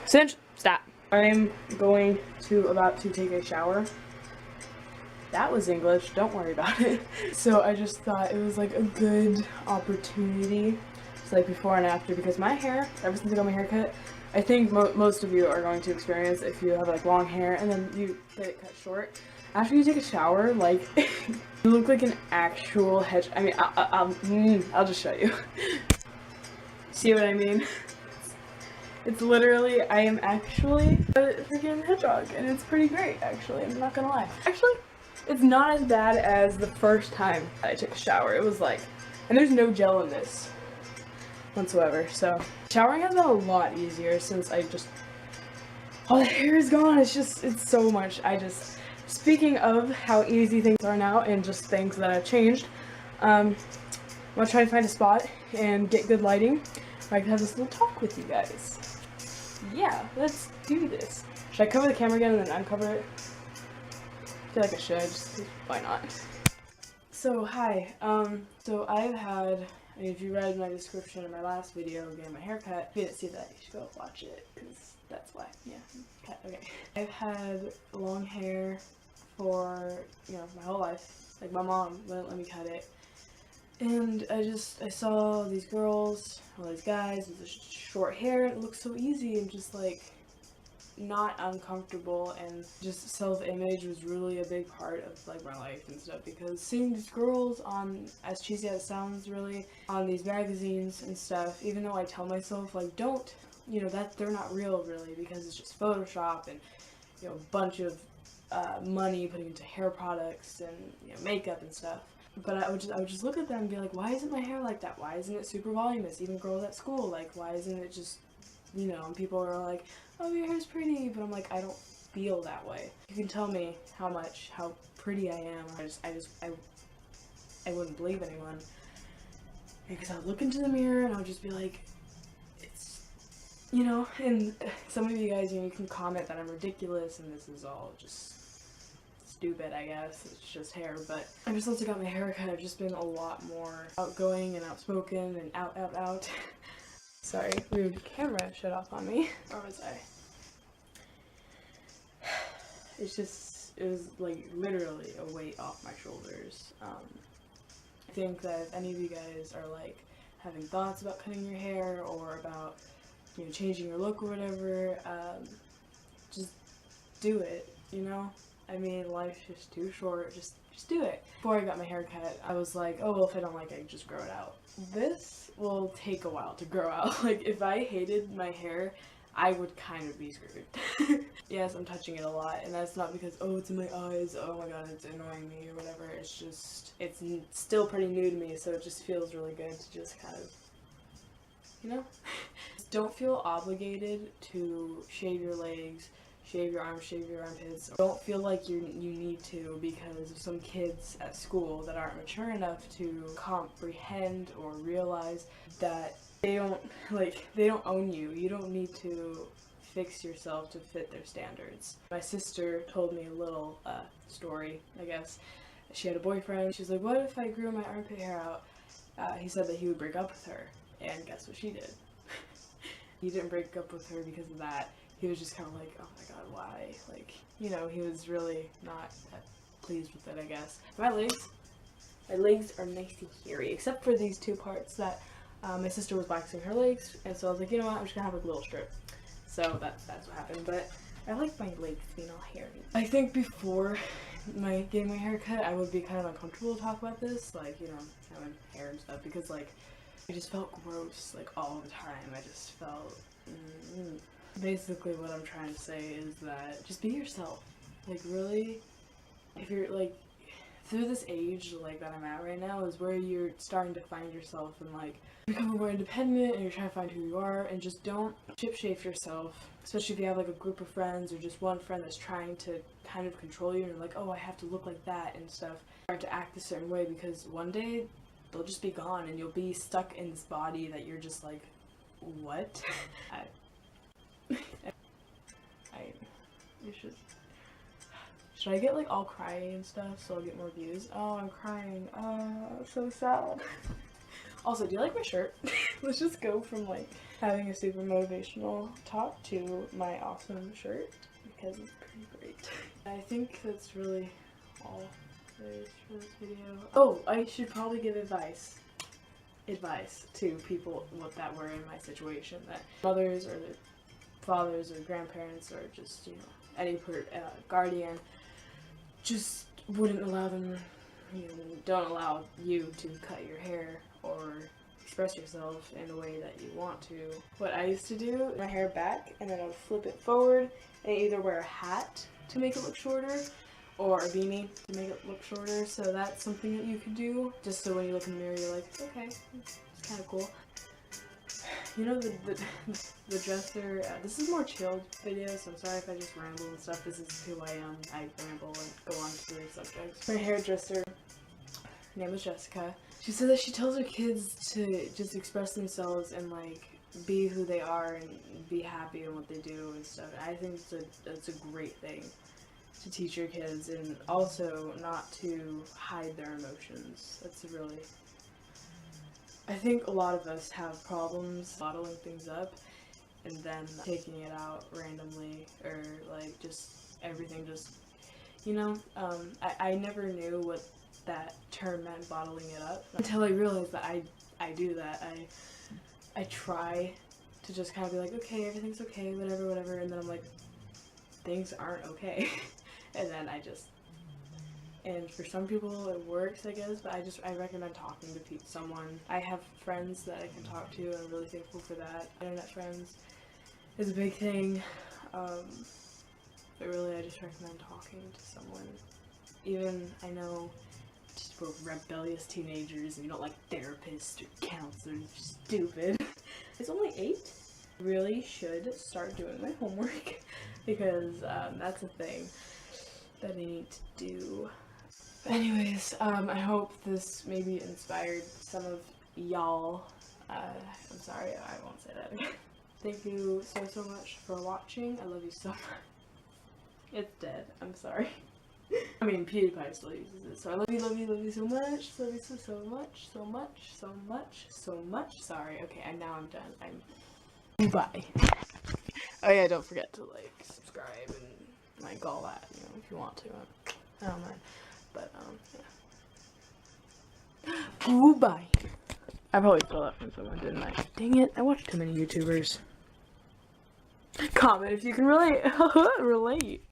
Cinch, stop. I'm about to take a shower. That was English, don't worry about it. So I just thought it was like a good opportunity, just like before and after, because my hair, ever since I got my hair cut, I think most of you are going to experience if you have like long hair and then you get it cut short. After you take a shower, like, you look like an actual hedge. I mean, I'll just show you. See what I mean? It's literally, I am actually a freaking hedgehog, and it's pretty great, actually, I'm not gonna lie. Actually, it's not as bad as the first time I took a shower. It was like, and there's no gel in this whatsoever, so showering has been a lot easier since I just, all the hair is gone. It's so much. Speaking of how easy things are now and just things that have changed, I'm gonna try to find a spot and get good lighting where I can have this little talk with you guys. Yeah, let's do this. Should I cover the camera again and then uncover it? I feel like I should, just why not? So hi, so I've had, if you read my description in my last video getting my hair cut, if you didn't see that, you should go watch it, because that's why, yeah, cut, okay. I've had long hair for, you know, my whole life. Like, my mom wouldn't let me cut it. And I saw these girls, all these guys with short hair, and it looked so easy and just like not uncomfortable, and just self-image was really a big part of like my life and stuff, because seeing these girls on, as cheesy as it sounds really, on these magazines and stuff, even though I tell myself like don't, you know, that they're not real really, because it's just Photoshop and, you know, a bunch of money putting into hair products and, you know, makeup and stuff. But I would just look at them and be like, why isn't my hair like that? Why isn't it super voluminous? Even girls at school, like, why isn't it just, you know, and people are like, oh, your hair's pretty, but I'm like, I don't feel that way. You can tell me how pretty I am. I wouldn't believe anyone. Because I would look into the mirror and I would just be like, it's, you know, and some of you guys, you know, you can comment that I'm ridiculous and this is all just stupid, I guess. It's just hair, but ever since I got my hair cut, I've just been a lot more outgoing and outspoken and out. Sorry, rude camera shut off on me. Where was I? It was like literally a weight off my shoulders. I think that if any of you guys are like having thoughts about cutting your hair or about, you know, changing your look or whatever, just do it, you know? I mean, life's just too short, just do it. Before I got my hair cut, I was like, oh, well, if I don't like it, I can just grow it out. This will take a while to grow out. Like, if I hated my hair, I would kind of be screwed. Yes, I'm touching it a lot, and that's not because, oh, it's in my eyes, oh my god, it's annoying me or whatever. It's just, it's still pretty new to me, so it just feels really good to just kind of, you know? Don't feel obligated to shave your legs, shave your arms, shave your armpits. Don't feel like you need to because of some kids at school that aren't mature enough to comprehend or realize that they don't own you. You don't need to fix yourself to fit their standards. My sister told me a little story, I guess. She had a boyfriend. She was like, what if I grew my armpit hair out? He said that he would break up with her, and guess what she did? He didn't break up with her because of that. He was just kind of like, oh my god, why? Like, you know, he was really not pleased with it, I guess. My legs are nice and hairy, except for these two parts that my sister was waxing her legs, and so I was like, you know what, I'm just gonna have a little strip. So that's what happened, but I like my legs being all hairy. I think before getting my hair cut, I would be kind of uncomfortable to talk about this, like, you know, having hair and stuff, because, like, I just felt gross, like, all the time. I just felt, Basically what I'm trying to say is that just be yourself. Like, really, if you're, like, through this age, like, that I'm at right now is where you're starting to find yourself and, like, becoming more independent and you're trying to find who you are, and just don't ship-shape yourself, especially if you have, like, a group of friends or just one friend that's trying to kind of control you and you're like, oh, I have to look like that and stuff, or to act a certain way, because one day they'll just be gone and you'll be stuck in this body that you're just like, what? Should I get like all crying and stuff so I'll get more views? Oh, I'm crying. Oh, so sad. Also, do you like my shirt? Let's just go from like having a super motivational talk to my awesome shirt because it's pretty great. I think that's really all there is for this video. Oh, I should probably give advice to people that were in my situation, that mothers or fathers or grandparents or just, you know, any guardian just wouldn't allow them, you know, don't allow you to cut your hair or express yourself in a way that you want to. What I used to do, my hair back, and then I would flip it forward and either wear a hat to make it look shorter or a beanie to make it look shorter. So that's something that you could do, just so when you look in the mirror you're like, okay, it's kind of cool. You know, the dresser, this is more chilled video, so I'm sorry if I just ramble and stuff. This is who I am. I ramble and go on to other subjects. My hairdresser, her name was Jessica. She said that she tells her kids to just express themselves and like be who they are and be happy in what they do and stuff. I think it's a great thing to teach your kids, and also not to hide their emotions. That's really, I think a lot of us have problems bottling things up and then taking it out randomly, or like just everything just, you know, I never knew what that term meant, bottling it up, until I realized that I do that. I try to just kind of be like, okay, everything's okay, whatever, and then I'm like, things aren't okay. And then and for some people it works, I guess, but I recommend talking to someone. I have friends that I can talk to, and I'm really thankful for that. Internet friends is a big thing, but really I just recommend talking to someone. Even, I know just we're rebellious teenagers and you don't like therapists or counselors, you're stupid. It's only 8. I really should start doing my homework because that's a thing that I need to do. But anyways, I hope this maybe inspired some of y'all. I'm sorry, I won't say that again. Thank you so much for watching. I love you so much. It's dead. I'm sorry. I mean, PewDiePie still uses it, so I love you so much. Love you so much. Sorry. Okay, and now I'm done. Bye. Oh yeah, don't forget to like, subscribe, and like all that, you know, if you want to. I don't mind. But, yeah. Ooh, bye. I probably stole that from someone, didn't I? Dang it, I watch too many YouTubers. Comment if you can relate.